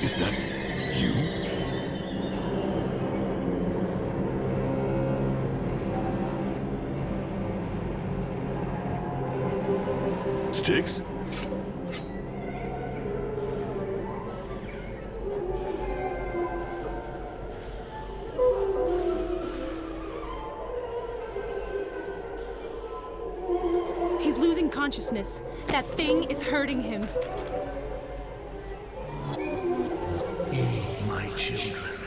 Is that you? Sticks? He's losing consciousness. That thing is hurting him. Eat, my children.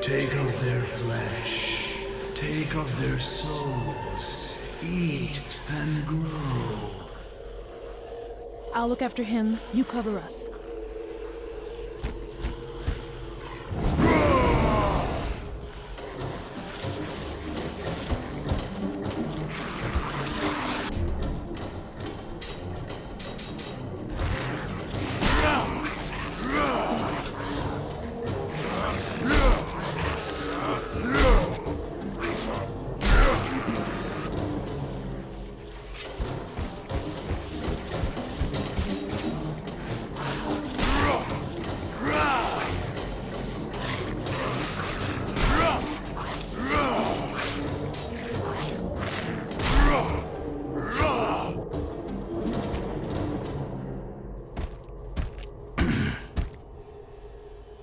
Take of their flesh. Take of their souls. Eat and grow. I'll look after him. You cover us.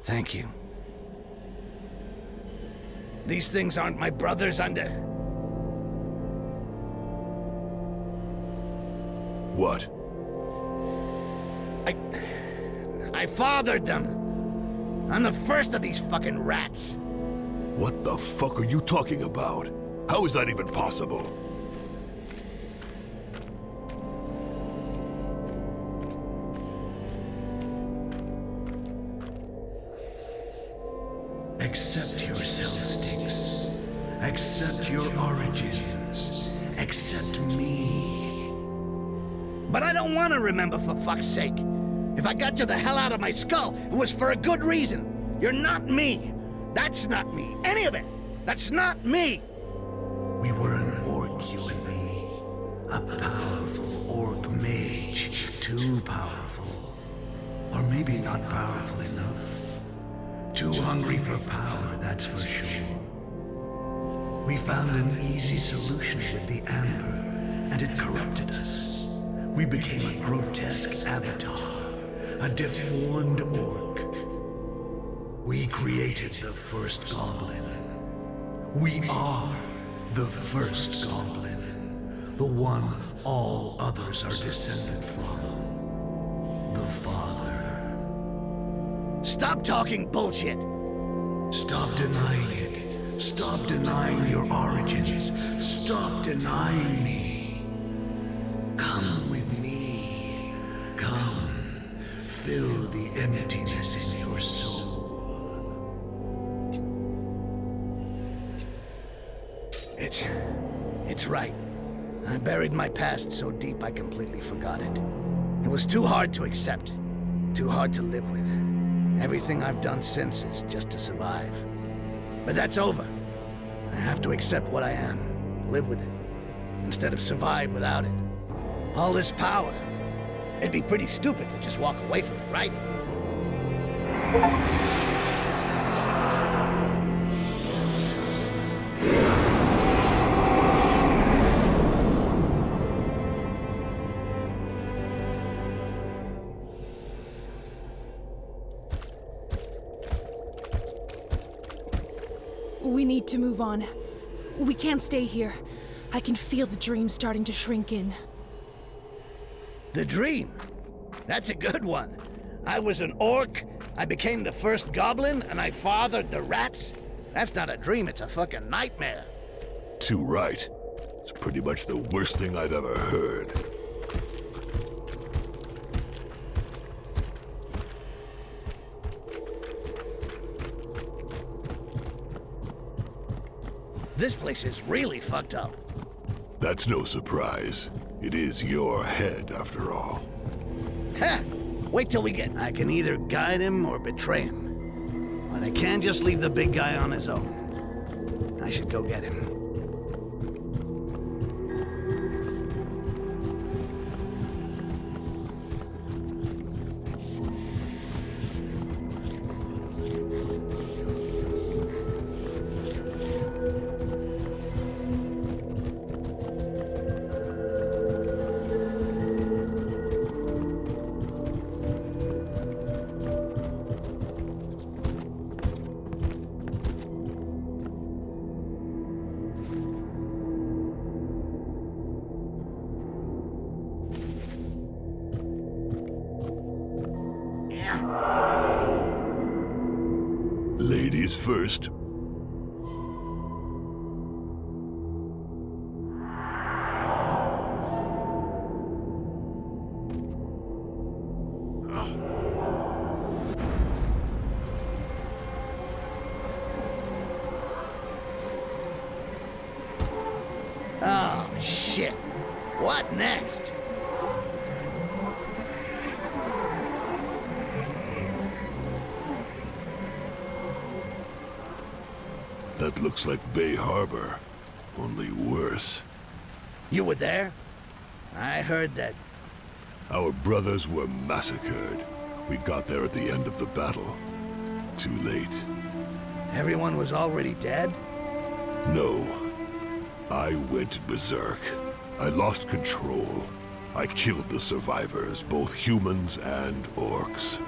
Thank you. These things aren't my brothers under. What? I fathered them. I'm the first of these fucking rats. What the fuck are you talking about? How is that even possible? Accept yourself, Styx. Accept your origins. Accept me. But I don't want to remember, for fuck's sake. If I got you the hell out of my skull, it was for a good reason. You're not me. That's not me. Any of it. That's not me. We were an orc, you and me. A powerful orc mage. Too powerful. Or maybe not powerful enough. Too hungry for power, that's for sure. We found an easy solution with the amber, and it corrupted us. We became a grotesque avatar, a deformed orc. We created the first goblin. We are the first goblin, the one all others are descended from. The Father. Stop talking bullshit. Stop denying it. Stop denying your origins. Stop denying me. Come with me. Come. Fill the emptiness in your soul. It's right. I buried my past so deep I completely forgot it. It was too hard to accept. Too hard to live with. Everything I've done since is just to survive. But that's over. I have to accept what I am, live with it, instead of survive without it. All this power. It'd be pretty stupid to just walk away from it, right? We need to move on. We can't stay here. I can feel the dream starting to shrink in. The dream? That's a good one. I was an orc, I became the first goblin, and I fathered the rats? That's not a dream, it's a fucking nightmare. Too right. It's pretty much the worst thing I've ever heard. This place is really fucked up. That's no surprise. It is your head, after all. Ha! Wait till we get... I can either guide him or betray him. But I can't just leave the big guy on his own. I should go get him. Ladies first. Oh, shit. What next? That looks like Bay Harbor, only worse. You were there? I heard that. Our brothers were massacred. We got there at the end of the battle. Too late. Everyone was already dead? No. I went berserk. I lost control. I killed the survivors, both humans and orcs.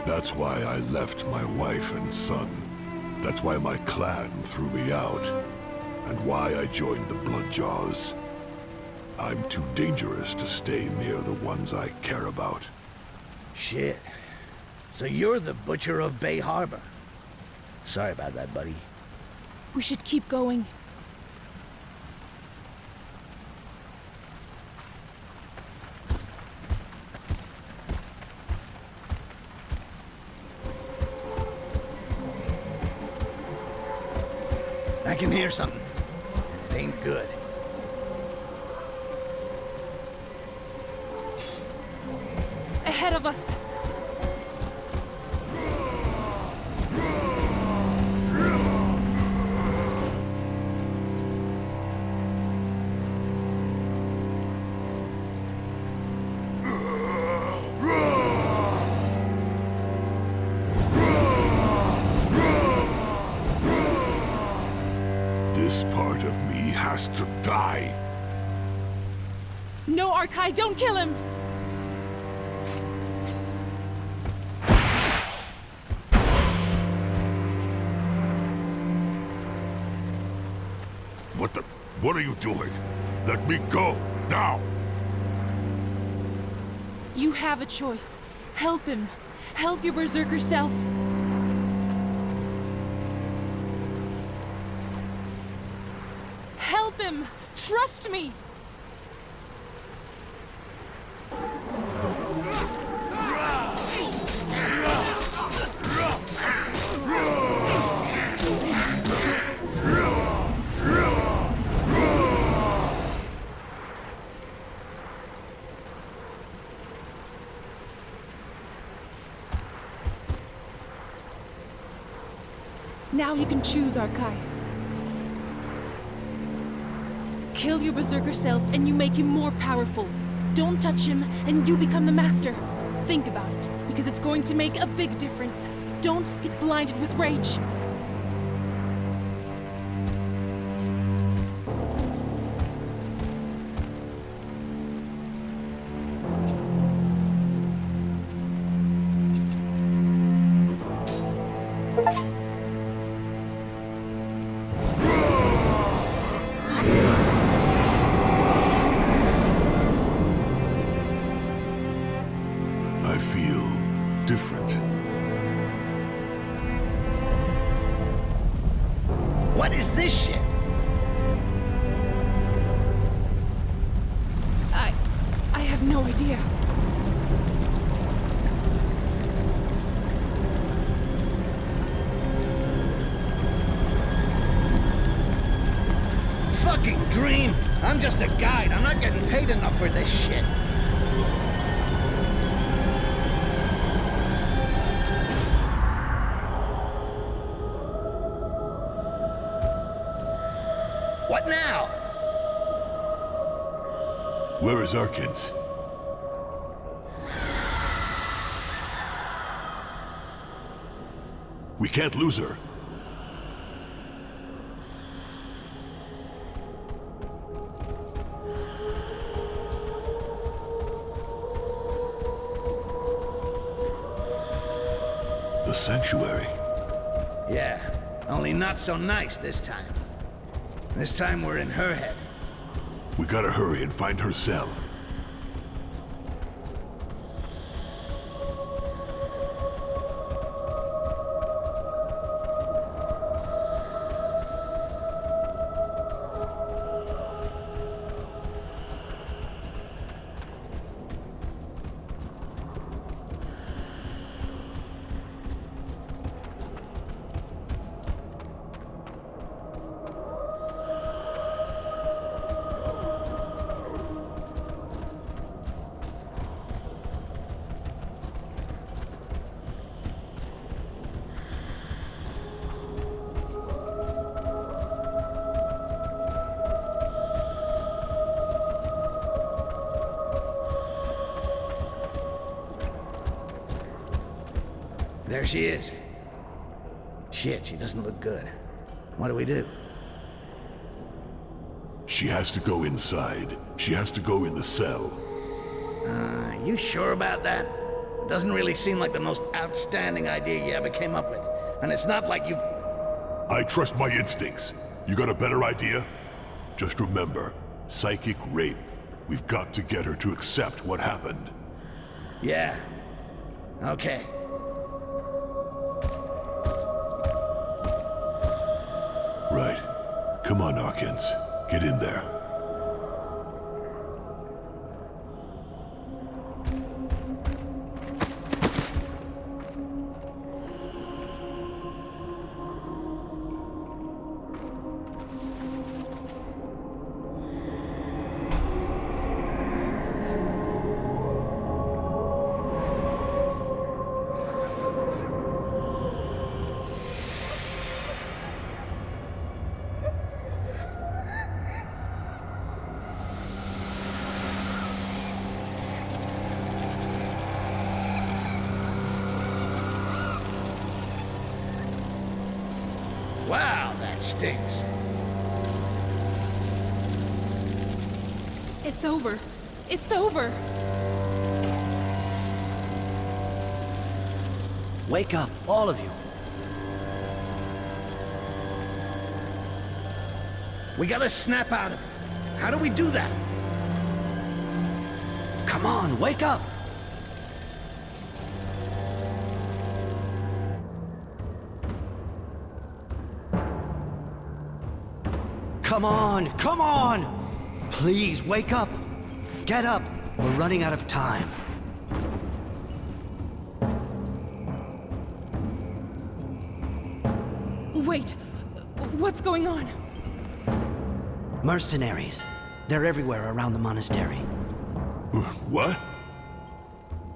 That's why I left my wife and son. That's why my clan threw me out. And why I joined the Bloodjaws. I'm too dangerous to stay near the ones I care about. Shit. So you're the Butcher of Bay Harbor. Sorry about that, buddy. We should keep going. I can hear something. It ain't good. Ahead of us. This part of me has to die. No, Arkai, don't kill him! What are you doing? Let me go, now! You have a choice. Help him. Help your berserker self. Help him! Trust me! Now you can choose, Arkai. Kill your berserker self and you make him more powerful. Don't touch him and you become the master. Think about it, because it's going to make a big difference. Don't get blinded with rage. I feel different. What is this shit? I have no idea. Fucking dream! I'm just a guide. I'm not getting paid enough for this shit. What now? Where is Arkins? We can't lose her. The sanctuary. Yeah, only not so nice this time. This time we're in her head. We gotta hurry and find her cell. There she is. Shit, she doesn't look good. What do we do? She has to go inside. She has to go in the cell. You sure about that? It doesn't really seem like the most outstanding idea you ever came up with. And it's not like you've... I trust my instincts. You got a better idea? Just remember, psychic rape. We've got to get her to accept what happened. Yeah. Okay. Right. Come on, Hawkins. Get in there. Wow, that stinks. It's over. It's over. Wake up, all of you. We gotta snap out of it. How do we do that? Come on, wake up! Come on, come on! Please, wake up! Get up! We're running out of time. Wait. What's going on? Mercenaries. They're everywhere around the monastery. What?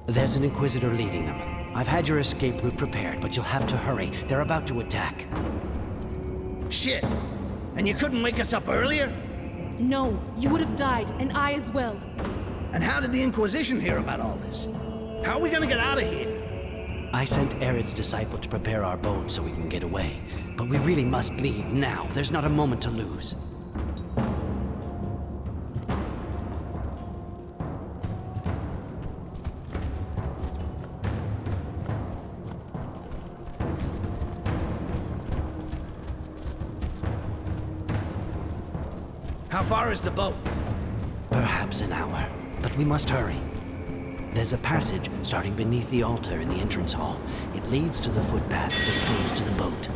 There's an Inquisitor leading them. I've had your escape route prepared, but you'll have to hurry. They're about to attack. Shit. And you couldn't wake us up earlier? No, you would have died, and I as well. And how did the Inquisition hear about all this? How are we gonna get out of here? I sent Arid's disciple to prepare our boat so we can get away. But we really must leave now. There's not a moment to lose. How far is the boat? Perhaps an hour, but we must hurry. There's a passage starting beneath the altar in the entrance hall. It leads to the footpath that goes to the boat.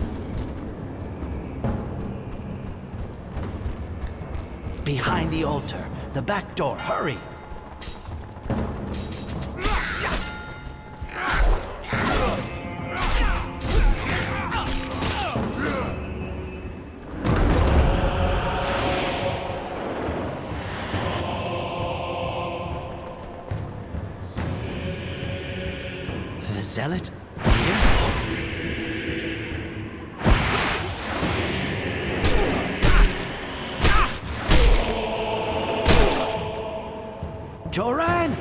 Behind the altar, the back door, hurry! The zealot? Here? Joran!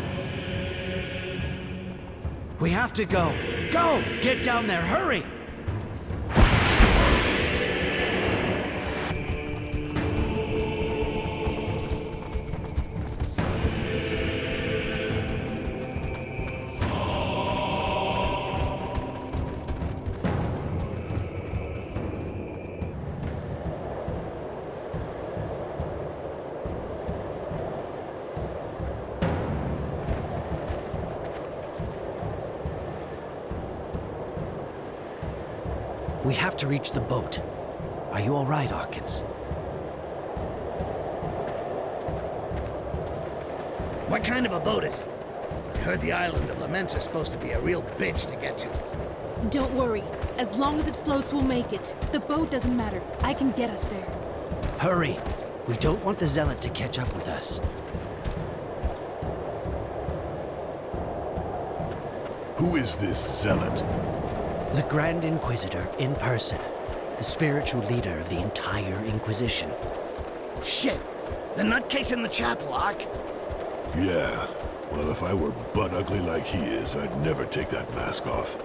We have to go. Go! Get down there, hurry! We have to reach the boat. Are you all right, Hawkins? What kind of a boat is it? I heard the island of Laments is supposed to be a real bitch to get to. Don't worry. As long as it floats, we'll make it. The boat doesn't matter. I can get us there. Hurry! We don't want the zealot to catch up with us. Who is this zealot? The Grand Inquisitor in person. The spiritual leader of the entire Inquisition. Shit! The nutcase in the chapel, Ark. Yeah. Well, if I were butt ugly like he is, I'd never take that mask off.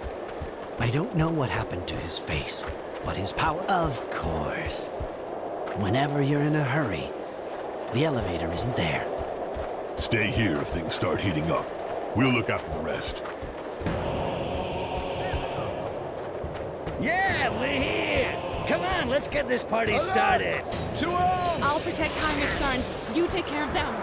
I don't know what happened to his face, but his power... Of course. Whenever you're in a hurry, the elevator isn't there. Stay here if things start heating up. We'll look after the rest. Yeah, we're here! Come on, let's get this party started. To arms! I'll protect Heinrich Sarn. You take care of them.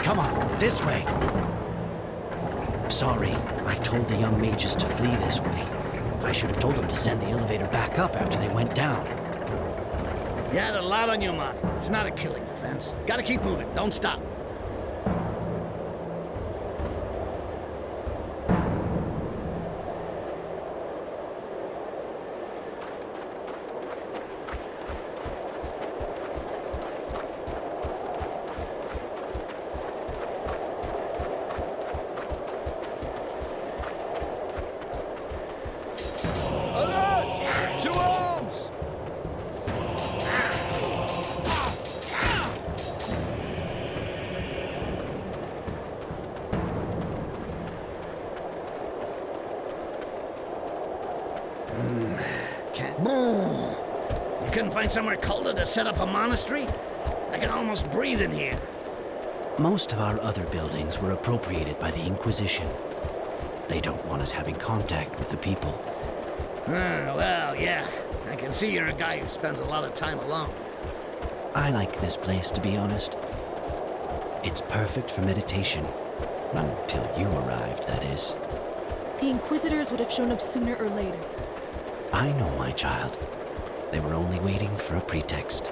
Come on, this way. Sorry, I told the young mages to flee this way. I should have told them to send the elevator back up after they went down. You had a lot on your mind. It's not a killing offense. Gotta keep moving, don't stop. Alert! To arms! Can't... You couldn't find somewhere colder to set up a monastery? I can almost breathe in here. Most of our other buildings were appropriated by the Inquisition. They don't want us having contact with the people. Well, yeah. I can see you're a guy who spends a lot of time alone. I like this place, to be honest. It's perfect for meditation. Until you arrived, that is. The Inquisitors would have shown up sooner or later. I know, my child. They were only waiting for a pretext.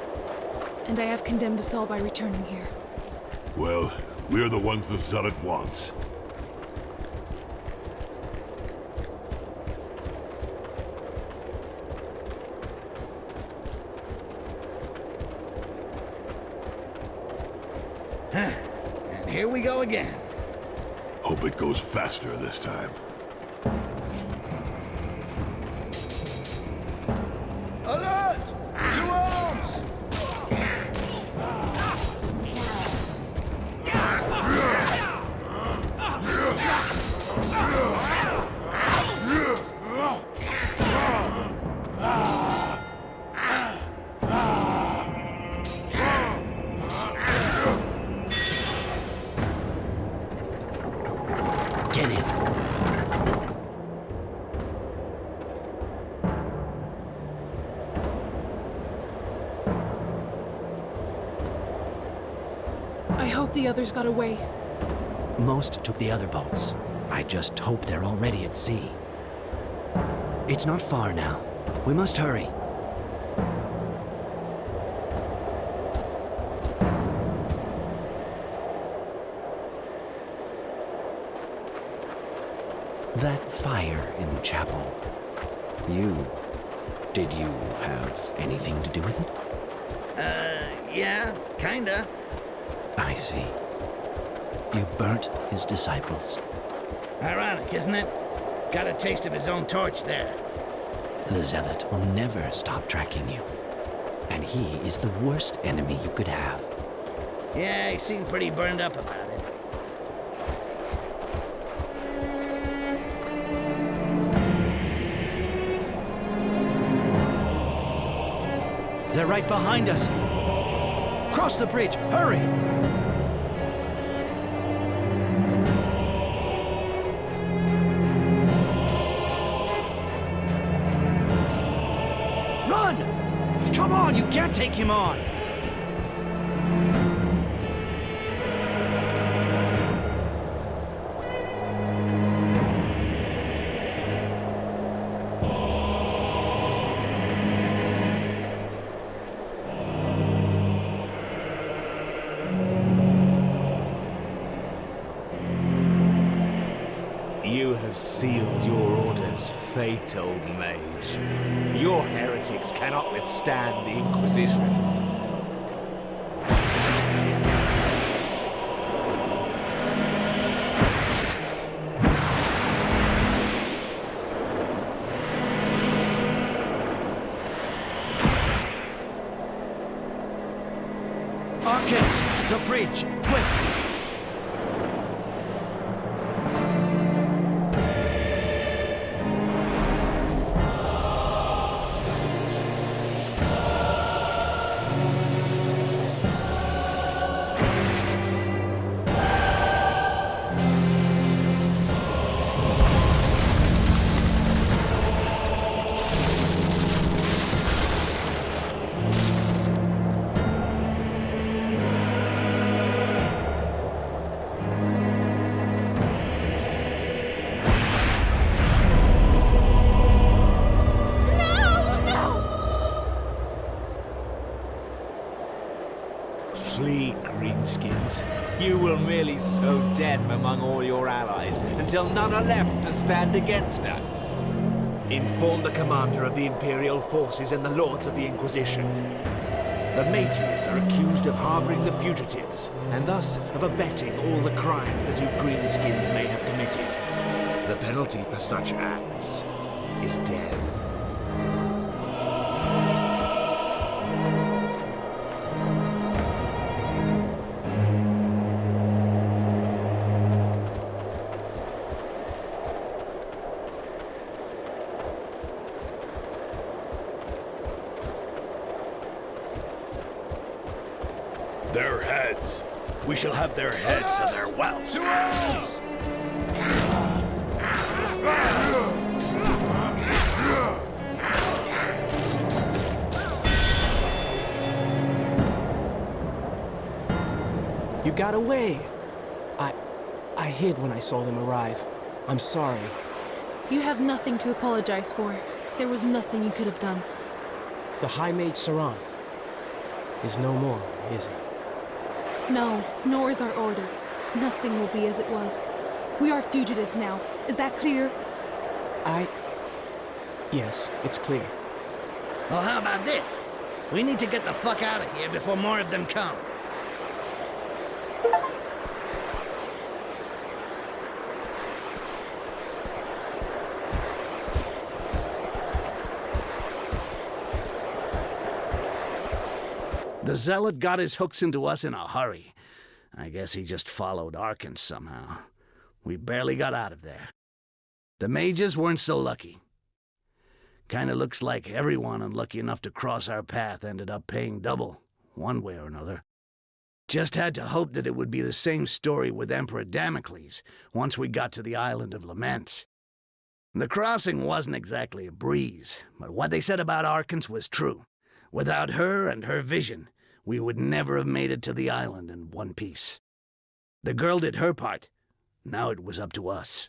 And I have condemned us all by returning here. Well, we're the ones the Zealot wants. And here we go again. Hope it goes faster this time. Alert! To arms! Get in. I hope the others got away. Most took the other boats. I just hope they're already at sea. It's not far now. We must hurry. That fire in the chapel. Did you have anything to do with it? Yeah, kinda. I see. You burnt his disciples. Ironic, isn't it? Got a taste of his own torch there. The Zealot will never stop tracking you. And he is the worst enemy you could have. Yeah, he seemed pretty burned up about it. They're right behind us. Cross the bridge, hurry! Run! Come on, you can't take him on! You have sealed your order's fate, old mage. Your heretics cannot withstand the Inquisition. Archons, the bridge, quick! Flee, greenskins. You will merely sow death among all your allies until none are left to stand against us. Inform the commander of the Imperial forces and the Lords of the Inquisition. The mages are accused of harboring the fugitives, and thus of abetting all the crimes that you greenskins may have committed. The penalty for such acts is death. Their heads. We shall have their heads and their wealth. You got away. I hid when I saw them arrive. I'm sorry. You have nothing to apologize for. There was nothing you could have done. The High Mage Sarant is no more, is he? No, nor is our order. Nothing will be as it was. We are fugitives now. Is that clear? Yes, it's clear. Well, how about this? We need to get the fuck out of here before more of them come. The Zealot got his hooks into us in a hurry. I guess he just followed Archons somehow. We barely got out of there. The mages weren't so lucky. Kinda looks like everyone unlucky enough to cross our path ended up paying double, one way or another. Just had to hope that it would be the same story with Emperor Damocles once we got to the island of Laments. The crossing wasn't exactly a breeze, but what they said about Archons was true. Without her and her vision, we would never have made it to the island in one piece. The girl did her part. Now it was up to us.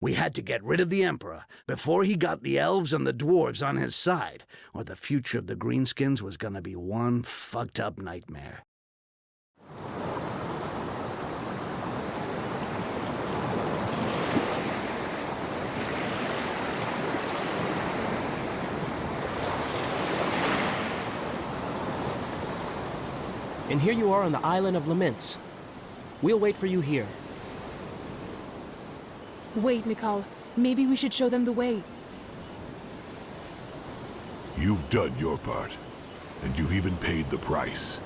We had to get rid of the Emperor before he got the elves and the dwarves on his side, or the future of the greenskins was gonna be one fucked up nightmare. And here you are on the island of Laments. We'll wait for you here. Wait, Mikal. Maybe we should show them the way. You've done your part, and you've even paid the price.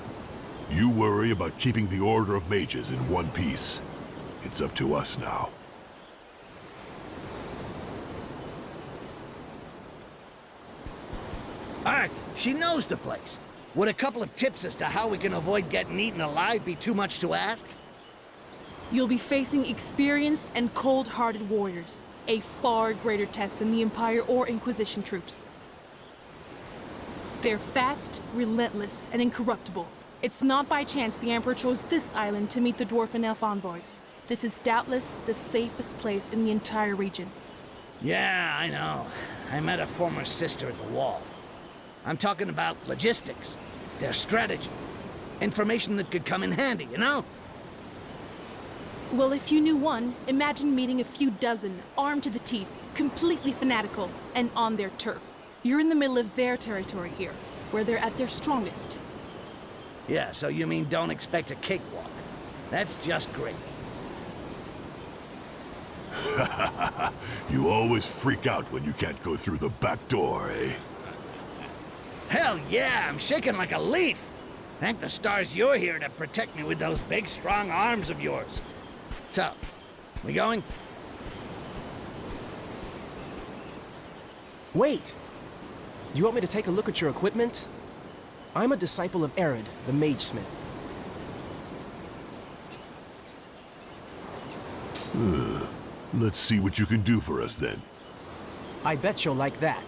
You worry about keeping the Order of Mages in one piece. It's up to us now. Ark, she knows the place. Would a couple of tips as to how we can avoid getting eaten alive be too much to ask? You'll be facing experienced and cold-hearted warriors. A far greater test than the Empire or Inquisition troops. They're fast, relentless, and incorruptible. It's not by chance the Emperor chose this island to meet the dwarf and elf envoys. This is doubtless the safest place in the entire region. Yeah, I know. I met a former sister at the wall. I'm talking about logistics, their strategy, information that could come in handy, you know? Well, if you knew one, imagine meeting a few dozen, armed to the teeth, completely fanatical, and on their turf. You're in the middle of their territory here, where they're at their strongest. Yeah, so you mean don't expect a cakewalk. That's just great. You always freak out when you can't go through the back door, eh? Hell yeah, I'm shaking like a leaf. Thank the stars you're here to protect me with those big, strong arms of yours. So, we going? Wait! Do you want me to take a look at your equipment? I'm a disciple of Arid, the mage smith. Let's see what you can do for us then. I bet you'll like that.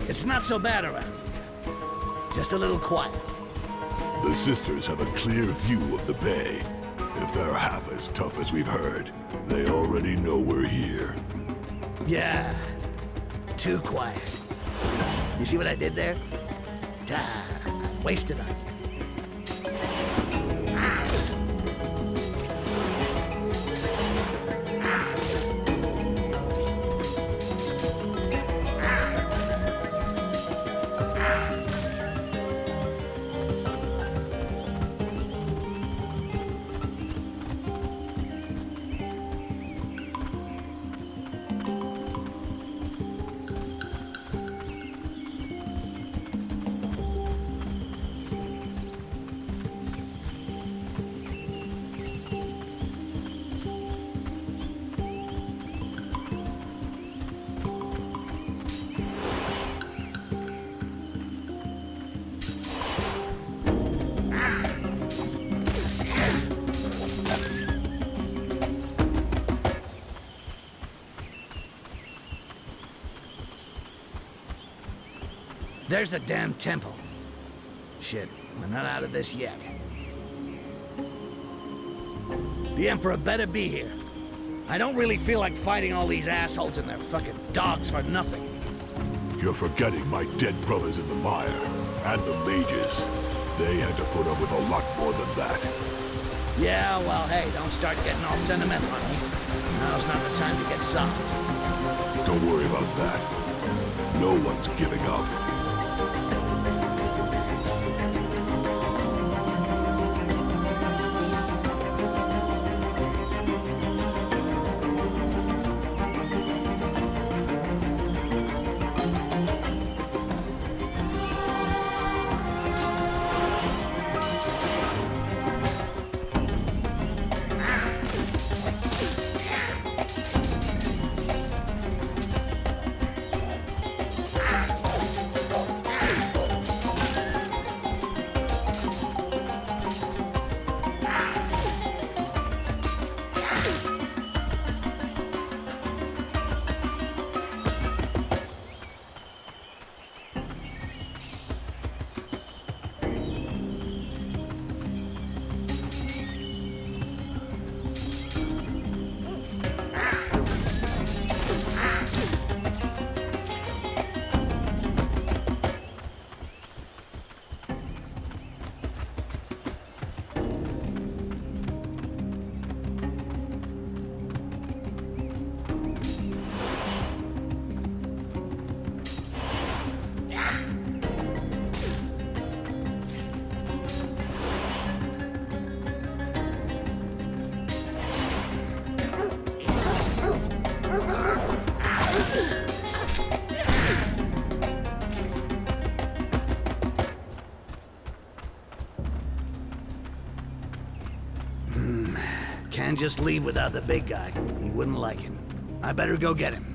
It's not so bad around here. Just a little quiet. The sisters have a clear view of the bay. If they're half as tough as we've heard, they already know we're here. Yeah, too quiet. You see what I did there? Wasted on you. There's the damn temple. Shit, we're not out of this yet. The Emperor better be here. I don't really feel like fighting all these assholes and their fucking dogs for nothing. You're forgetting my dead brothers in the mire, and the mages. They had to put up with a lot more than that. Yeah, well, hey, don't start getting all sentimental on me. Now's not the time to get soft. Don't worry about that. No one's giving up. Can't just leave without the big guy. He wouldn't like it. I better go get him.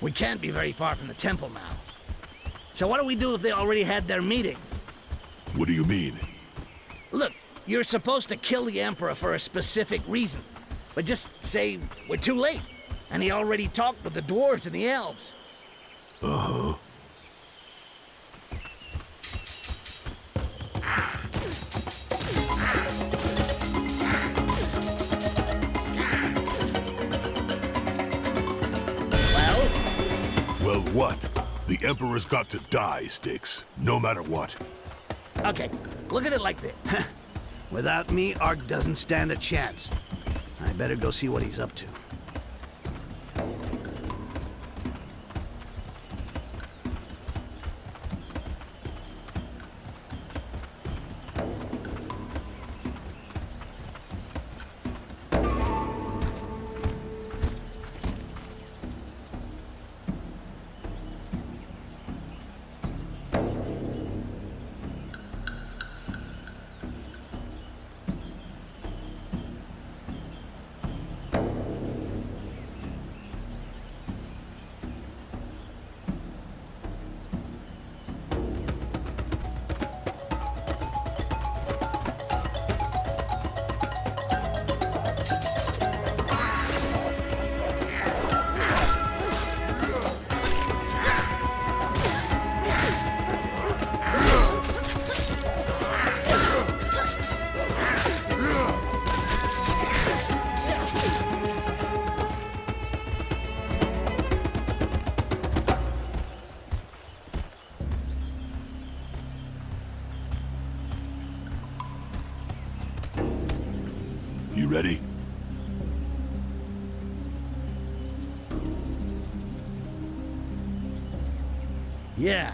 We can't be very far from the temple now. So what do we do if they already had their meeting? What do you mean? Look, you're supposed to kill the Emperor for a specific reason. But just say we're too late, and he already talked with the dwarves and the elves. Uh-huh. Well, what? The Emperor's got to die, Styx. No matter what. Okay, look at it like this. Without me, Ark doesn't stand a chance. I better go see what he's up to. You ready? Yeah.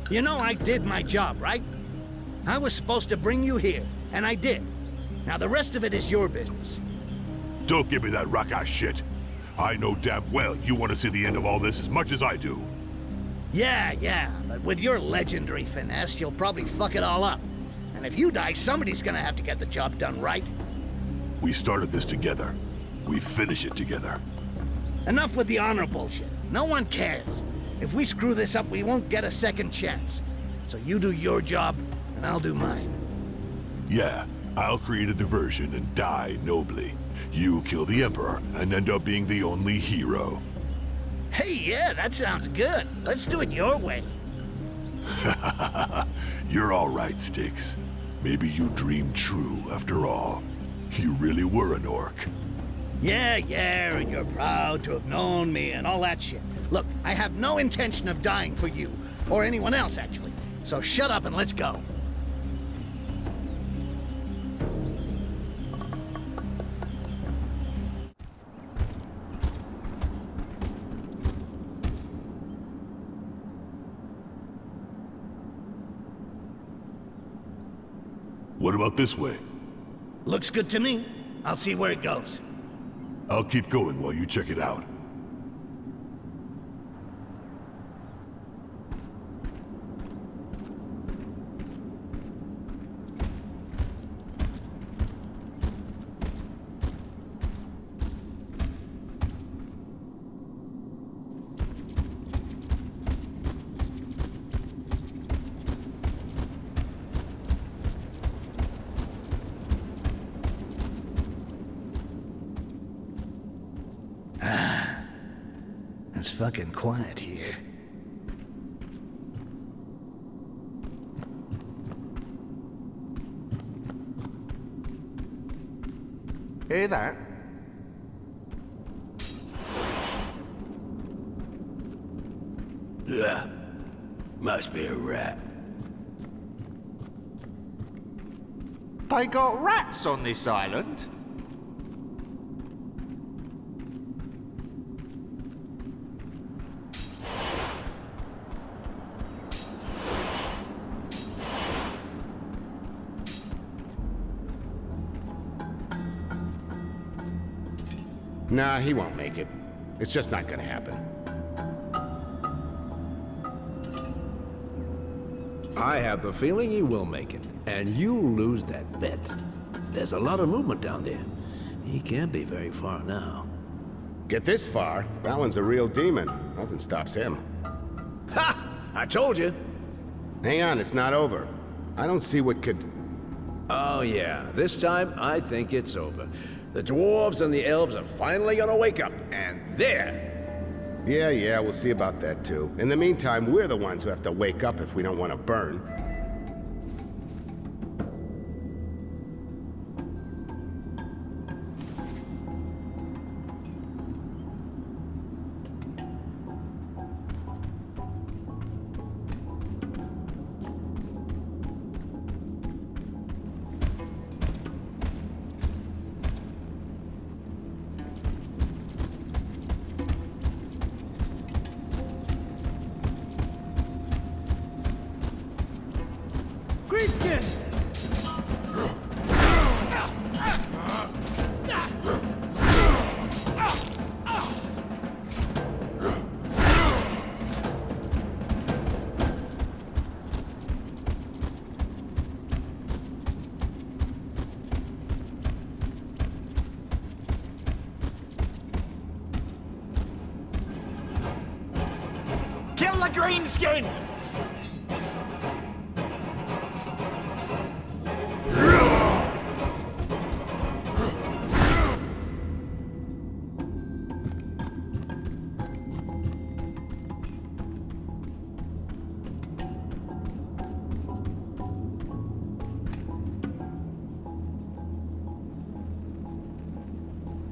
You know I did my job, right? I was supposed to bring you here, and I did. Now the rest of it is your business. Don't give me that rock-ass shit. I know damn well you want to see the end of all this as much as I do. Yeah, but with your legendary finesse, you'll probably fuck it all up. And if you die, somebody's gonna have to get the job done right. We started this together. We finish it together. Enough with the honor bullshit. No one cares. If we screw this up, we won't get a second chance. So you do your job, and I'll do mine. Yeah, I'll create a diversion and die nobly. You kill the Emperor and end up being the only hero. Hey, yeah, that sounds good. Let's do it your way. You're all right, Styx. Maybe you dreamed true after all. You really were an orc. Yeah, and you're proud to have known me and all that shit. Look, I have no intention of dying for you, or anyone else, actually. So shut up and let's go. What about this way? Looks good to me. I'll see where it goes. I'll keep going while you check it out. It's fucking quiet here. Hey there. Yeah, must be a rat. They got rats on this island? Nah, he won't make it. It's just not gonna happen. I have the feeling he will make it, and you'll lose that bet. There's a lot of movement down there. He can't be very far now. Get this far, that one's a real demon. Nothing stops him. Ha! I told you. Hang on, it's not over. I don't see what could... Oh yeah, this time I think it's over. The dwarves and the elves are finally gonna wake up, and there! Yeah, we'll see about that too. In the meantime, we're the ones who have to wake up if we don't want to burn. Kill the greenskin!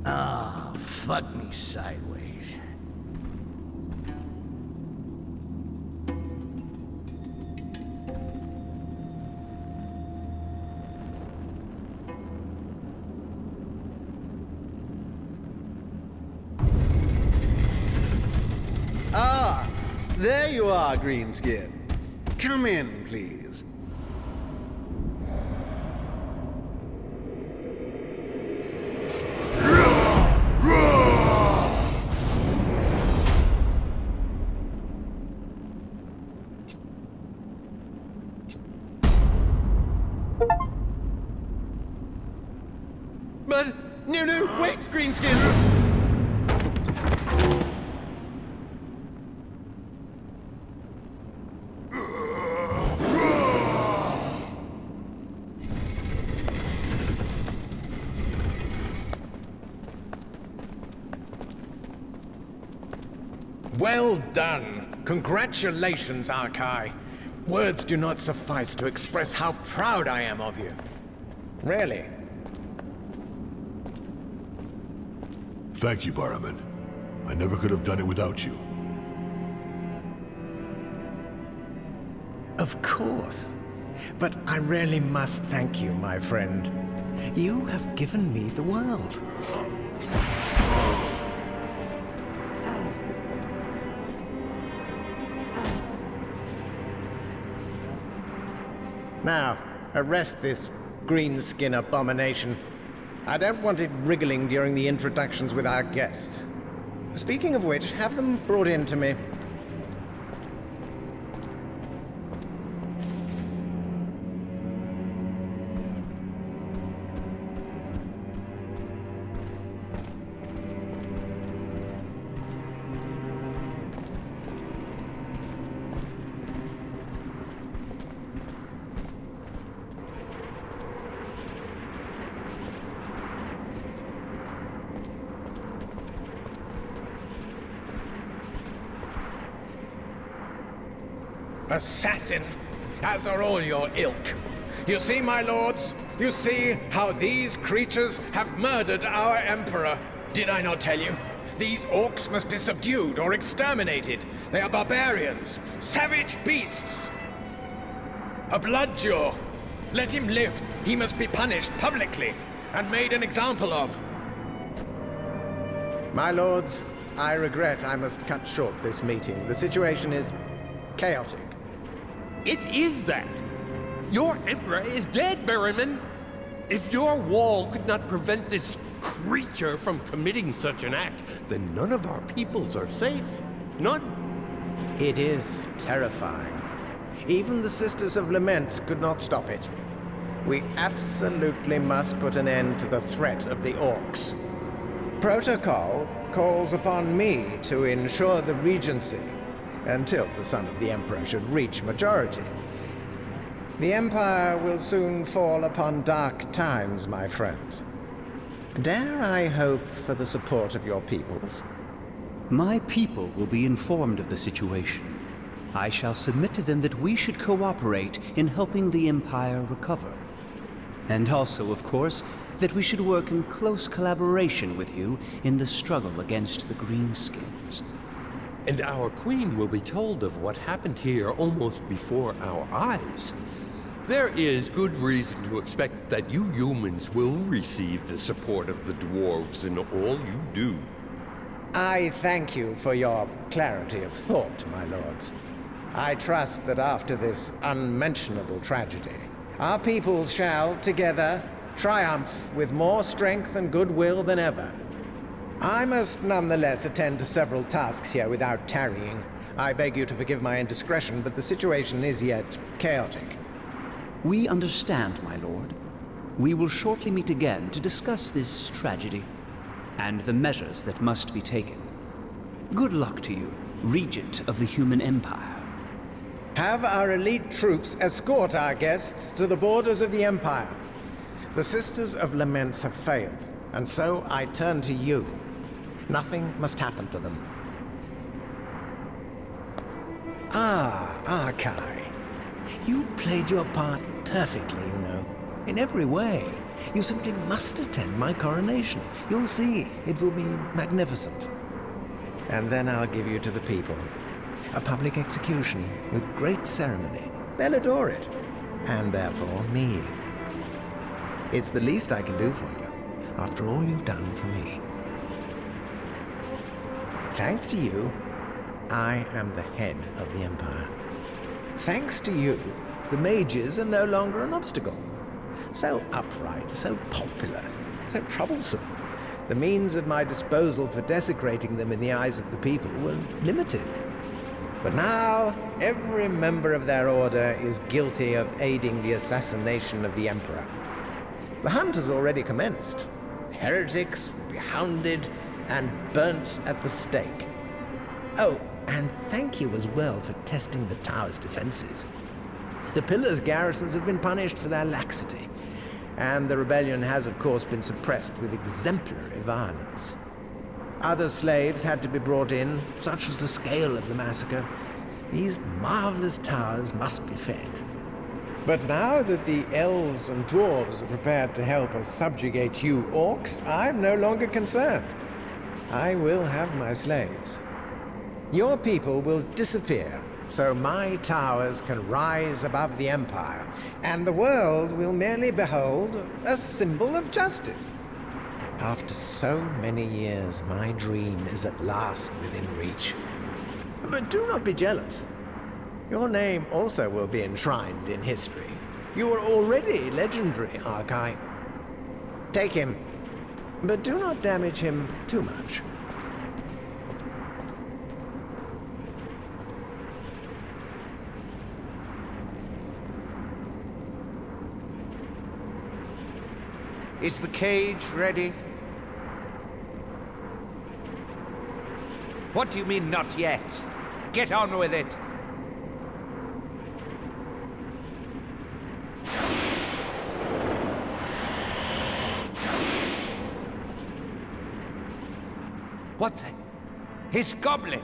Ah, fuck me sideways. Ah, there you are, Greenskin. Come in, please. But, no, wait, Greenskin! Well done. Congratulations, Arkai. Words do not suffice to express how proud I am of you. Really. Thank you, Barrowman. I never could have done it without you. Of course. But I really must thank you, my friend. You have given me the world. Now, arrest this greenskin abomination. I don't want it wriggling during the introductions with our guests. Speaking of which, have them brought in to me. Assassin, as are all your ilk. You see, my lords? You see how these creatures have murdered our Emperor? Did I not tell you? These orcs must be subdued or exterminated. They are barbarians, savage beasts. A bloodjaw. Let him live. He must be punished publicly and made an example of. My lords, I regret I must cut short this meeting. The situation is chaotic. It is that. Your emperor is dead, Barrowman. If your wall could not prevent this creature from committing such an act, then none of our peoples are safe. None. It is terrifying. Even the Sisters of Laments could not stop it. We absolutely must put an end to the threat of the orcs. Protocol calls upon me to ensure the regency until the son of the Emperor should reach majority. The Empire will soon fall upon dark times, my friends. Dare I hope for the support of your peoples? My people will be informed of the situation. I shall submit to them that we should cooperate in helping the Empire recover. And also, of course, that we should work in close collaboration with you in the struggle against the Greenskins. And our queen will be told of what happened here almost before our eyes. There is good reason to expect that you humans will receive the support of the dwarves in all you do. I thank you for your clarity of thought, my lords. I trust that after this unmentionable tragedy, our peoples shall, together, triumph with more strength and goodwill than ever. I must nonetheless attend to several tasks here without tarrying. I beg you to forgive my indiscretion, but the situation is yet chaotic. We understand, my lord. We will shortly meet again to discuss this tragedy and the measures that must be taken. Good luck to you, Regent of the Human Empire. Have our elite troops escort our guests to the borders of the Empire. The Sisters of Laments have failed, and so I turn to you. Nothing must happen to them. Archive. You played your part perfectly, you know. In every way. You simply must attend my coronation. You'll see, it will be magnificent. And then I'll give you to the people. A public execution with great ceremony. They'll adore it. And therefore, me. It's the least I can do for you, after all you've done for me. Thanks to you, I am the head of the Empire. Thanks to you, the mages are no longer an obstacle. So upright, so popular, so troublesome. The means at my disposal for desecrating them in the eyes of the people were limited. But now, every member of their order is guilty of aiding the assassination of the Emperor. The hunt has already commenced. Heretics will be hounded and burnt at the stake. Oh, and thank you as well for testing the tower's defenses. The Pillar's garrisons have been punished for their laxity, and the rebellion has, of course, been suppressed with exemplary violence. Other slaves had to be brought in, such was the scale of the massacre. These marvelous towers must be fed. But now that the elves and dwarves are prepared to help us subjugate you orcs, I'm no longer concerned. I will have my slaves. Your people will disappear, so my towers can rise above the Empire, and the world will merely behold a symbol of justice. After so many years, my dream is at last within reach. But do not be jealous. Your name also will be enshrined in history. You are already legendary, Archive. Take him, but do not damage him too much. Is the cage ready? What do you mean, not yet? Get on with it! What the? His goblin!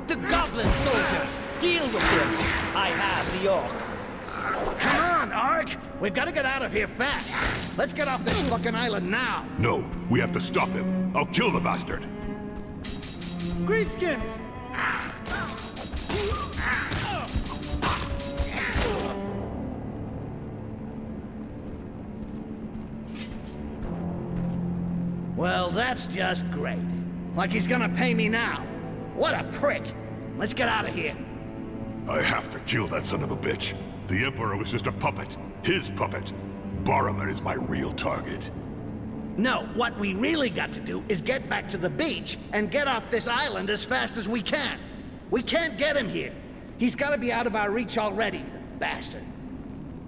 The goblin soldiers! Deal with him! I have the orc. Come on, Ark! We've got to get out of here fast. Let's get off this fucking island now. No, we have to stop him. I'll kill the bastard. Greenskins! Well, that's just great. Like he's gonna pay me now. What a prick! Let's get out of here. I have to kill that son of a bitch. The Emperor was just a puppet. His puppet. Boromir is my real target. No, what we really got to do is get back to the beach and get off this island as fast as we can. We can't get him here. He's gotta be out of our reach already, the bastard.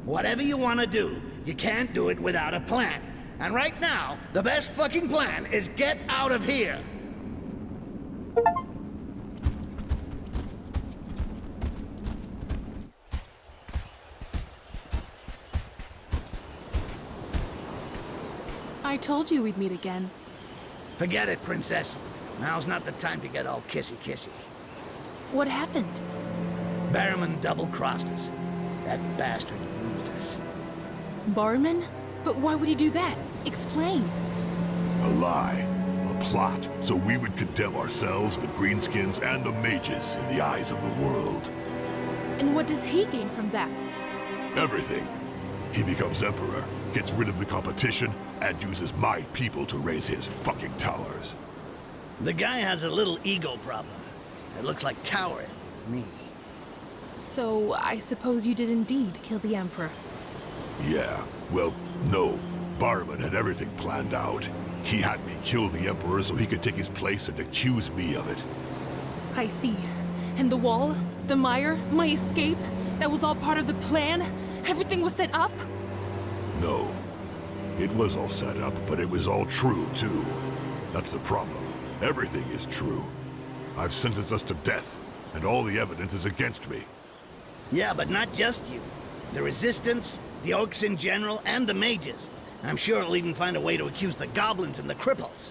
Whatever you want to do, you can't do it without a plan. And right now, the best fucking plan is get out of here. I told you we'd meet again. Forget it, Princess. Now's not the time to get all kissy-kissy. What happened? Barrowman double-crossed us. That bastard used us. Barman? But why would he do that? Explain. A lie. A plot. So we would condemn ourselves, the greenskins, and the mages in the eyes of the world. And what does he gain from that? Everything. He becomes emperor, gets rid of the competition, and uses my people to raise his fucking towers. The guy has a little ego problem. It looks like towering me. So, I suppose you did indeed kill the Emperor. Yeah, well, no. Barman had everything planned out. He had me kill the Emperor so he could take his place and accuse me of it. I see. And the wall, the mire, my escape, that was all part of the plan? Everything was set up? No. It was all set up, but it was all true, too. That's the problem. Everything is true. I've sentenced us to death, and all the evidence is against me. Yeah, but not just you. The Resistance, the Orcs in general, and the mages. I'm sure he'll even find a way to accuse the goblins and the cripples.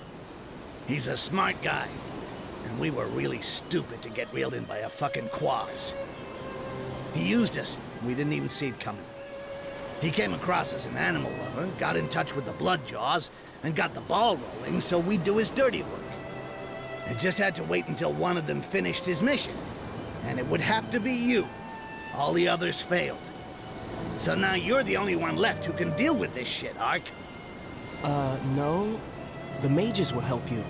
He's a smart guy, and we were really stupid to get reeled in by a fucking quaz. He used us. We didn't even see it coming. He came across as an animal lover, got in touch with the Bloodjaws, and got the ball rolling so we'd do his dirty work. It just had to wait until one of them finished his mission. And it would have to be you. All the others failed. So now you're the only one left who can deal with this shit, Ark. No. The mages will help you.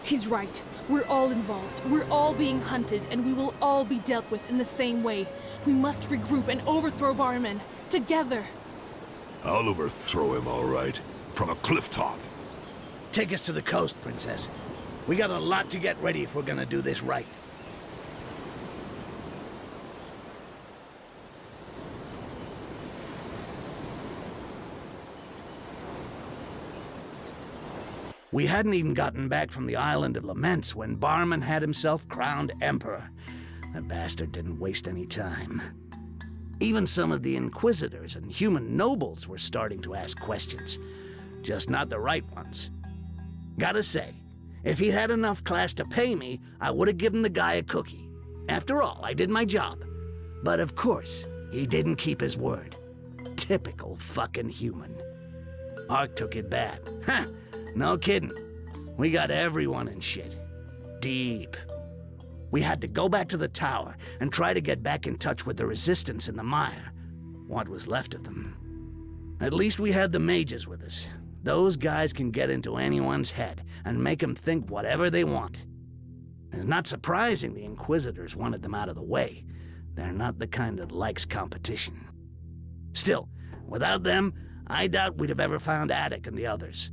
He's right. We're all involved. We're all being hunted, and we will all be dealt with in the same way. We must regroup and overthrow Barman. Together. I'll overthrow him, all right. From a cliff top. Take us to the coast, Princess. We got a lot to get ready if we're gonna do this right. We hadn't even gotten back from the island of Laments when Barman had himself crowned emperor. The bastard didn't waste any time. Even some of the inquisitors and human nobles were starting to ask questions. Just not the right ones. Gotta say, if he had enough class to pay me, I would have given the guy a cookie. After all, I did my job. But of course, he didn't keep his word. Typical fucking human. Ark took it bad. Ha! No kidding. We got everyone in shit. Deep. We had to go back to the tower and try to get back in touch with the Resistance in the mire. What was left of them. At least we had the mages with us. Those guys can get into anyone's head and make them think whatever they want. It's not surprising the Inquisitors wanted them out of the way. They're not the kind that likes competition. Still, without them, I doubt we'd have ever found Attic and the others.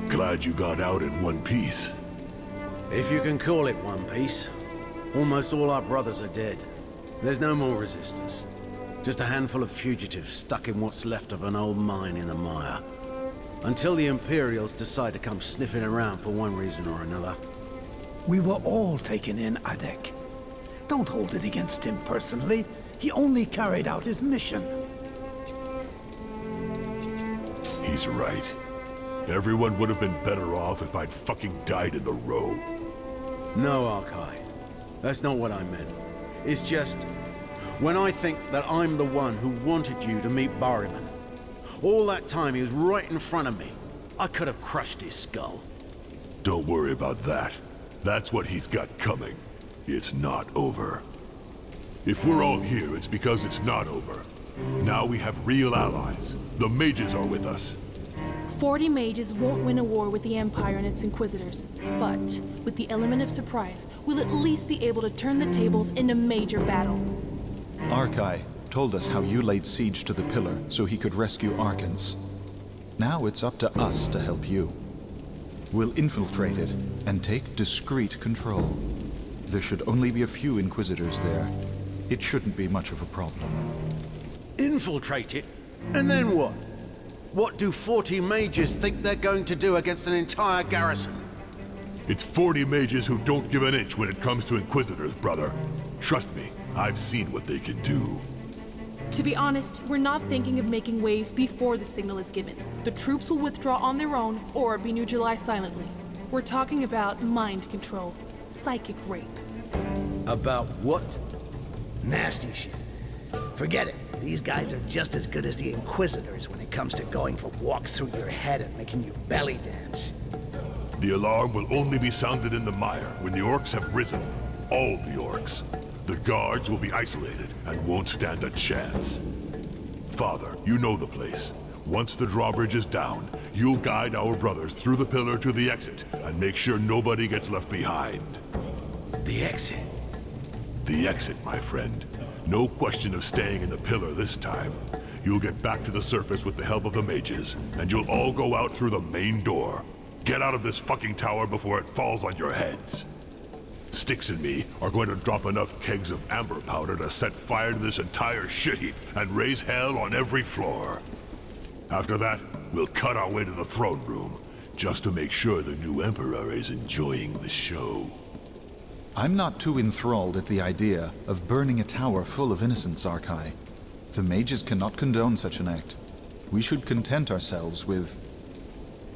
Glad you got out in one piece. If you can call it one piece. Almost all our brothers are dead. There's no more resistance. Just a handful of fugitives stuck in what's left of an old mine in the mire. Until the Imperials decide to come sniffing around for one reason or another. We were all taken in, Adek. Don't hold it against him personally. He only carried out his mission. He's right. Everyone would have been better off if I'd fucking died in the row. No, Arkai. That's not what I meant. It's just, when I think that I'm the one who wanted you to meet Barryman, all that time he was right in front of me. I could have crushed his skull. Don't worry about that. That's what he's got coming. It's not over. If we're all here, it's because it's not over. Now we have real allies. The mages are with us. 40 mages won't win a war with the Empire and its Inquisitors, but with the element of surprise, we'll at least be able to turn the tables in a major battle. Arkai told us how you laid siege to the pillar so he could rescue Arkans. Now it's up to us to help you. We'll infiltrate it and take discreet control. There should only be a few Inquisitors there. It shouldn't be much of a problem. Infiltrate it? And then what? What do 40 mages think they're going to do against an entire garrison? It's 40 mages who don't give an inch when it comes to Inquisitors, brother. Trust me, I've seen what they can do. To be honest, we're not thinking of making waves before the signal is given. The troops will withdraw on their own or be neutralized silently. We're talking about mind control, psychic rape. About what? Nasty shit. Forget it. These guys are just as good as the Inquisitors when it comes to going for walks through your head and making you belly dance. The alarm will only be sounded in the mire when the orcs have risen. All the orcs. The guards will be isolated and won't stand a chance. Father, you know the place. Once the drawbridge is down, you'll guide our brothers through the pillar to the exit and make sure nobody gets left behind. The exit? The exit, my friend. No question of staying in the pillar this time. You'll get back to the surface with the help of the mages, and you'll all go out through the main door. Get out of this fucking tower before it falls on your heads. Styx and me are going to drop enough kegs of amber powder to set fire to this entire shit heap and raise hell on every floor. After that, we'll cut our way to the throne room, just to make sure the new Emperor is enjoying the show. I'm not too enthralled at the idea of burning a tower full of innocents, Arkai. The mages cannot condone such an act. We should content ourselves with...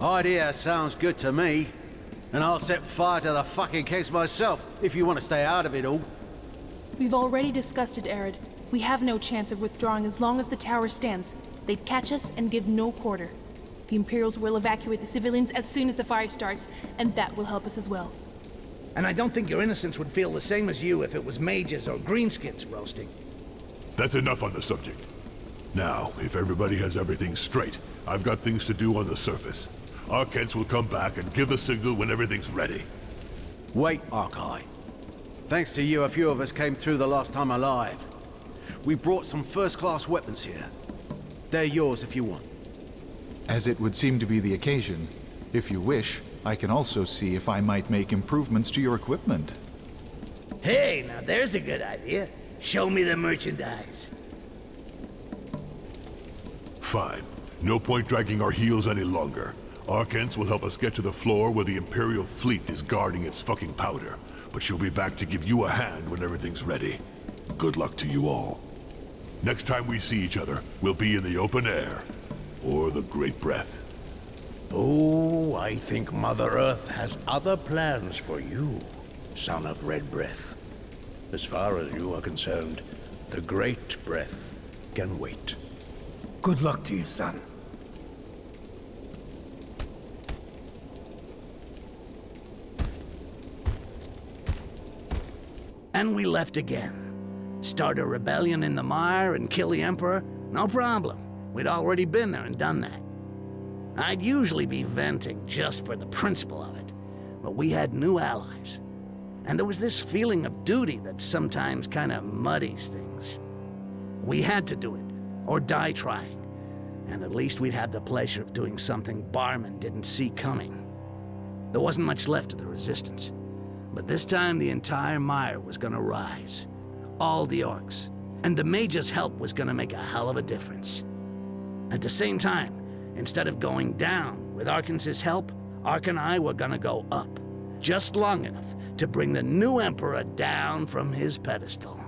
Idea sounds good to me. And I'll set fire to the fucking kegs myself, if you want to stay out of it all. We've already discussed it, Arid. We have no chance of withdrawing as long as the tower stands. They'd catch us and give no quarter. The Imperials will evacuate the civilians as soon as the fire starts, and that will help us as well. And I don't think your innocents would feel the same as you if it was mages or greenskins roasting. That's enough on the subject. Now, if everybody has everything straight, I've got things to do on the surface. Arkans will come back and give the signal when everything's ready. Wait, Arkai. Thanks to you, a few of us came through the last time alive. We brought some first-class weapons here. They're yours if you want. As it would seem to be the occasion, if you wish, I can also see if I might make improvements to your equipment. Hey, now there's a good idea. Show me the merchandise. Fine. No point dragging our heels any longer. Arkans will help us get to the floor where the Imperial fleet is guarding its fucking powder. But she'll be back to give you a hand when everything's ready. Good luck to you all. Next time we see each other, we'll be in the open air. Or the Great Breath. Oh, I think Mother Earth has other plans for you, son of Red Breath. As far as you are concerned, the Great Breath can wait. Good luck to you, son. And we left again. Start a rebellion in the mire and kill the Emperor? No problem. We'd already been there and done that. I'd usually be venting just for the principle of it, but we had new allies. And there was this feeling of duty that sometimes kind of muddies things. We had to do it, or die trying. And at least we'd have the pleasure of doing something Barman didn't see coming. There wasn't much left of the Resistance. But this time the entire mire was gonna rise. All the orcs. And the mage's help was gonna make a hell of a difference. At the same time, instead of going down with Arkansas' help, Ark and I were gonna go up. Just long enough to bring the new Emperor down from his pedestal.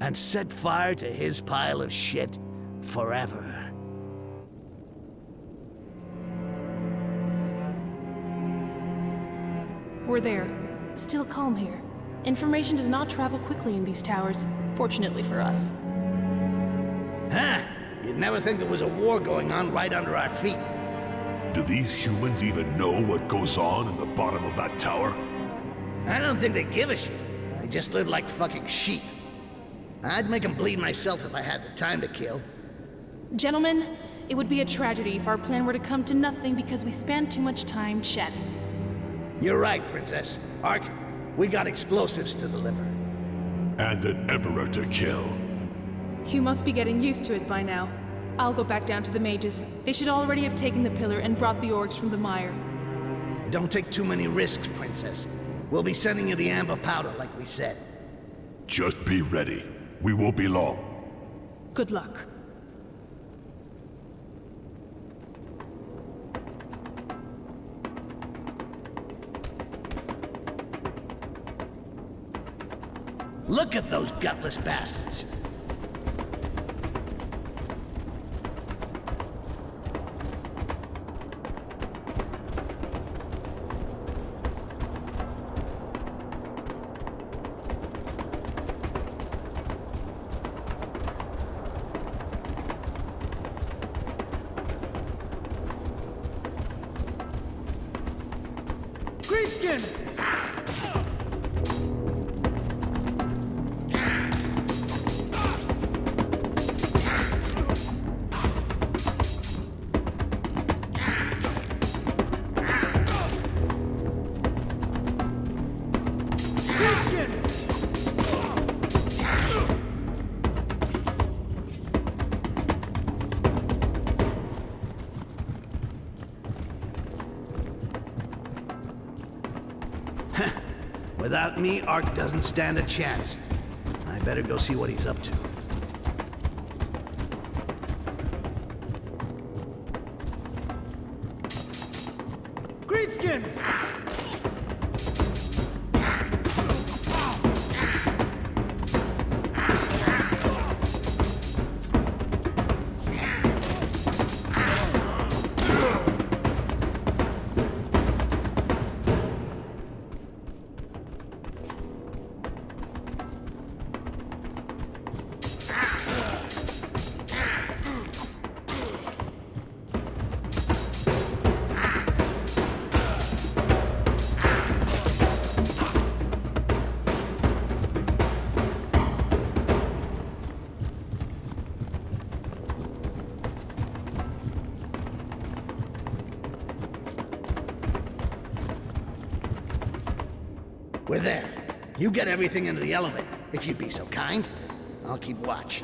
And set fire to his pile of shit forever. We're there. Still calm here. Information does not travel quickly in these towers, fortunately for us. Huh! You'd never think there was a war going on right under our feet. Do these humans even know what goes on in the bottom of that tower? I don't think they give a shit. They just live like fucking sheep. I'd make him bleed myself if I had the time to kill. Gentlemen, it would be a tragedy if our plan were to come to nothing because we spent too much time chatting. You're right, Princess. Ark, we got explosives to deliver. And an Emperor to kill. You must be getting used to it by now. I'll go back down to the mages. They should already have taken the pillar and brought the orcs from the mire. Don't take too many risks, Princess. We'll be sending you the amber powder like we said. Just be ready. We won't be long. Good luck. Look at those gutless bastards. Christians! Without me, Ark doesn't stand a chance. I better go see what he's up to. Greenskins! We're there. You get everything into the elevator, if you'd be so kind. I'll keep watch.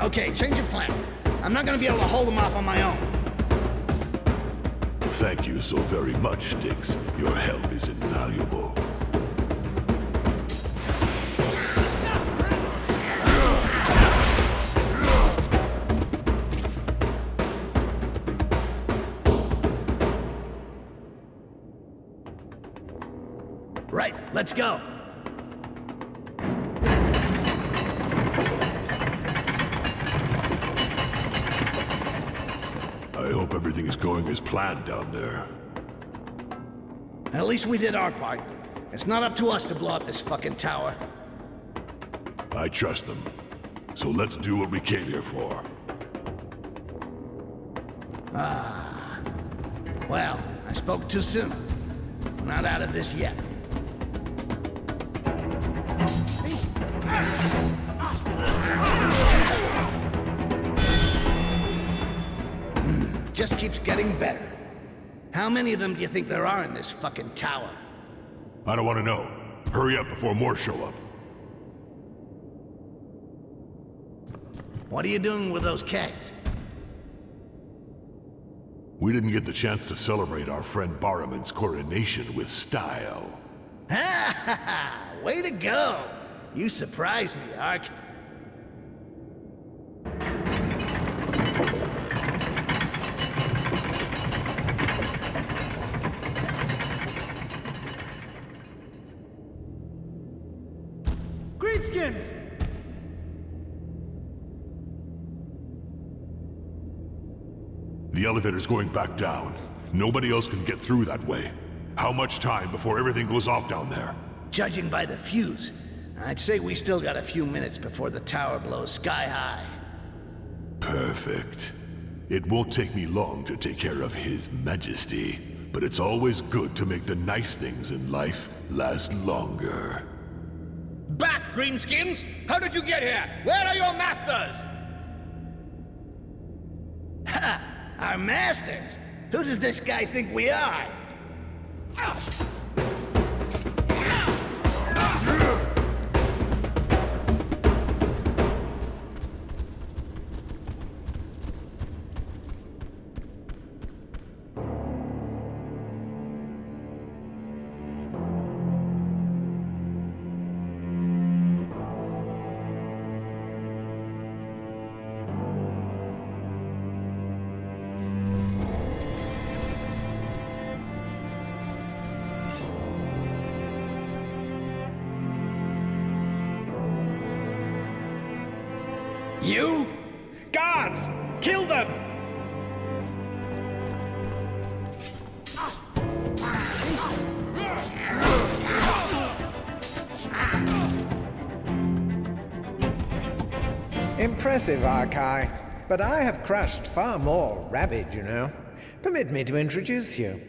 Okay, change your plan. I'm not gonna be able to hold them off on my own. Thank you so very much, Styx. Your help is invaluable. Right, let's go. I hope everything is going as planned down there. At least we did our part. It's not up to us to blow up this fucking tower. I trust them. So let's do what we came here for. Ah. Well, I spoke too soon. We're not out of this yet. Just keeps getting better. How many of them do you think there are in this fucking tower? I don't want to know. Hurry up before more show up. What are you doing with those kegs? We didn't get the chance to celebrate our friend Barrowman's coronation with style. Ha ha ha! Way to go! You surprised me, Ark. Greenskins! The elevator's going back down. Nobody else can get through that way. How much time before everything goes off down there? Judging by the fuse, I'd say we still got a few minutes before the tower blows sky high. Perfect. It won't take me long to take care of His Majesty, but it's always good to make the nice things in life last longer. Back, Greenskins! How did you get here? Where are your masters? Ha! Our masters? Who does this guy think we are? You? Guards! Kill them! Impressive, Archi. But I have crushed far more rabid, you know. Permit me to introduce you.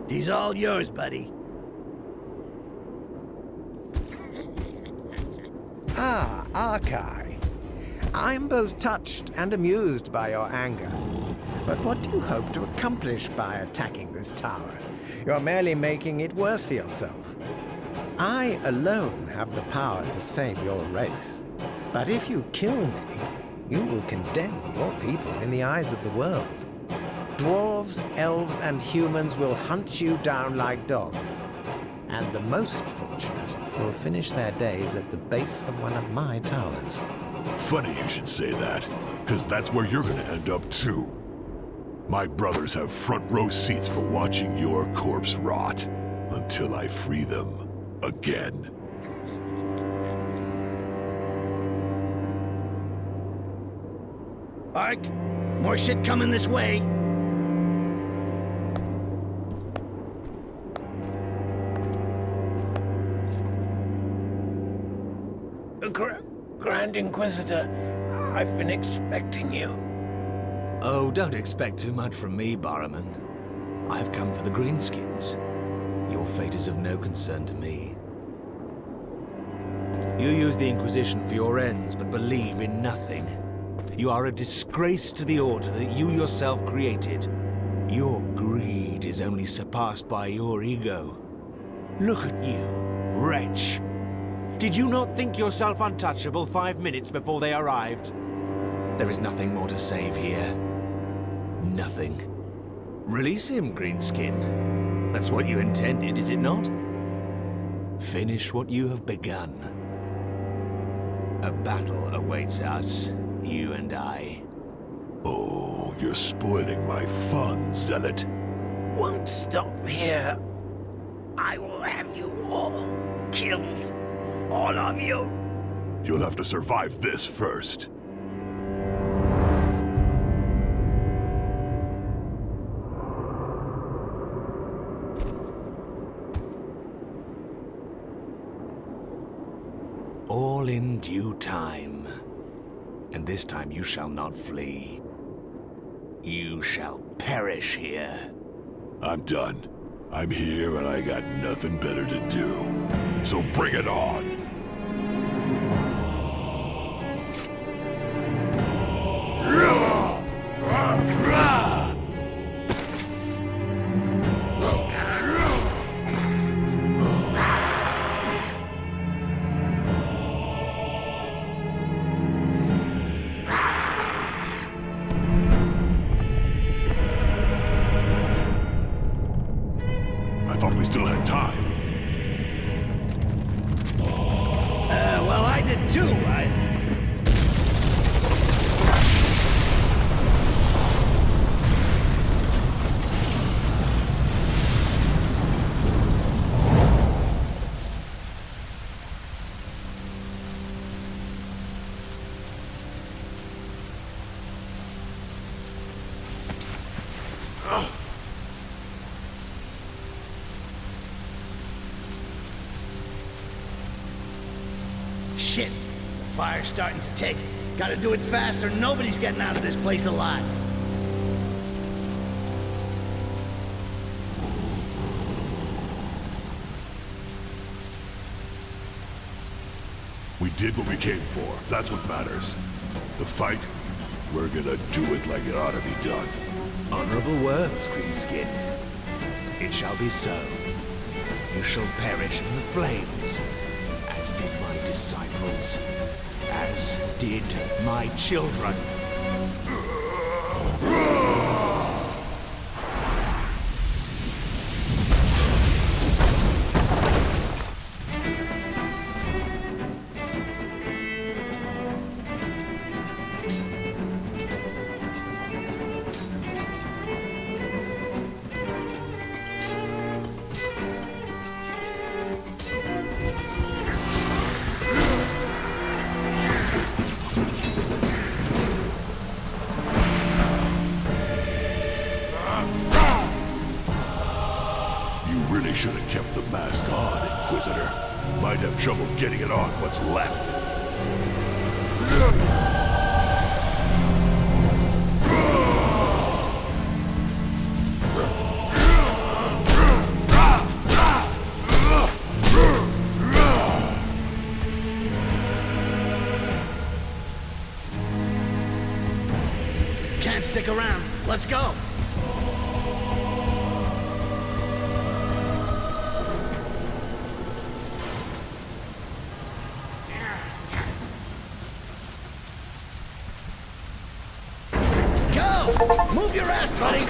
He's all yours, buddy. Ah, Archi. I'm both touched and amused by your anger. But what do you hope to accomplish by attacking this tower? You're merely making it worse for yourself. I alone have the power to save your race. But if you kill me, you will condemn your people in the eyes of the world. Dwarves, elves, and humans will hunt you down like dogs. And the most fortunate will finish their days at the base of one of my towers. Funny you should say that, because that's where you're gonna end up too. My brothers have front row seats for watching your corpse rot, until I free them again. Ark, more shit coming this way. Grand Inquisitor, I've been expecting you. Oh, don't expect too much from me, Barrowman. I've come for the Greenskins. Your fate is of no concern to me. You use the Inquisition for your ends, but believe in nothing. You are a disgrace to the Order that you yourself created. Your greed is only surpassed by your ego. Look at you, wretch. Did you not think yourself untouchable 5 minutes before they arrived? There is nothing more to save here. Nothing. Release him, Greenskin. That's what you intended, is it not? Finish what you have begun. A battle awaits us, you and I. Oh, you're spoiling my fun, Zealot. Won't stop here. I will have you all killed. All of you. You'll have to survive this first. All in due time. And this time you shall not flee. You shall perish here. I'm done. I'm here and I got nothing better to do. So bring it on! Shit! The fire's starting to take. Gotta do it fast or nobody's getting out of this place alive. We did what we came for. That's what matters. The fight, we're gonna do it like it ought to be done. Honorable words, Greenskin. It shall be so. You shall perish in the flames, as did my disciples, as did my children. Should have kept the mask on, Inquisitor. Might have trouble getting it on what's left. Can't stick around. Let's go. Move your ass, buddy!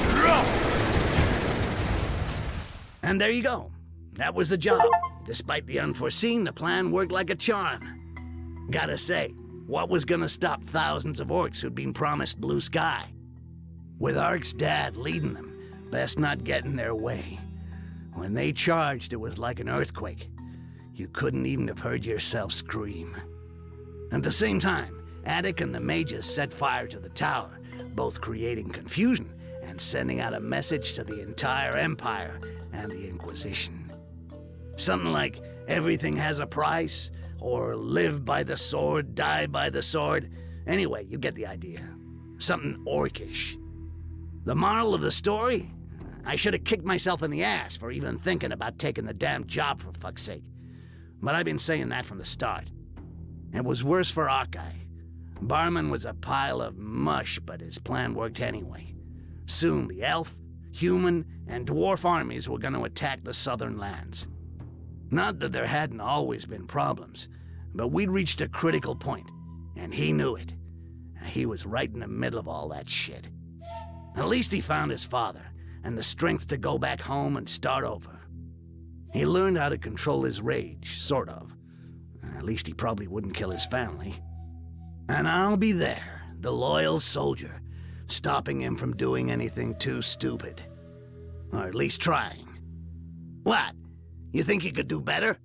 And there you go. That was the job. Despite the unforeseen, the plan worked like a charm. Gotta say, what was gonna stop thousands of orcs who'd been promised blue sky? With Ark's dad leading them, best not get in their way. When they charged, it was like an earthquake. You couldn't even have heard yourself scream. At the same time, Attic and the mages set fire to the tower, both creating confusion and sending out a message to the entire Empire and the Inquisition. Something like, everything has a price, or live by the sword, die by the sword. Anyway, you get the idea. Something orcish. The moral of the story? I should have kicked myself in the ass for even thinking about taking the damn job, for fuck's sake. But I've been saying that from the start. It was worse for Hawkeye. Barman was a pile of mush, but his plan worked anyway. Soon the elf, human, and dwarf armies were going to attack the southern lands. Not that there hadn't always been problems, but we'd reached a critical point, and he knew it. He was right in the middle of all that shit. At least he found his father, and the strength to go back home and start over. He learned how to control his rage, sort of. At least he probably wouldn't kill his family. And I'll be there, the loyal soldier, stopping him from doing anything too stupid. Or at least trying. What? You think you could do better?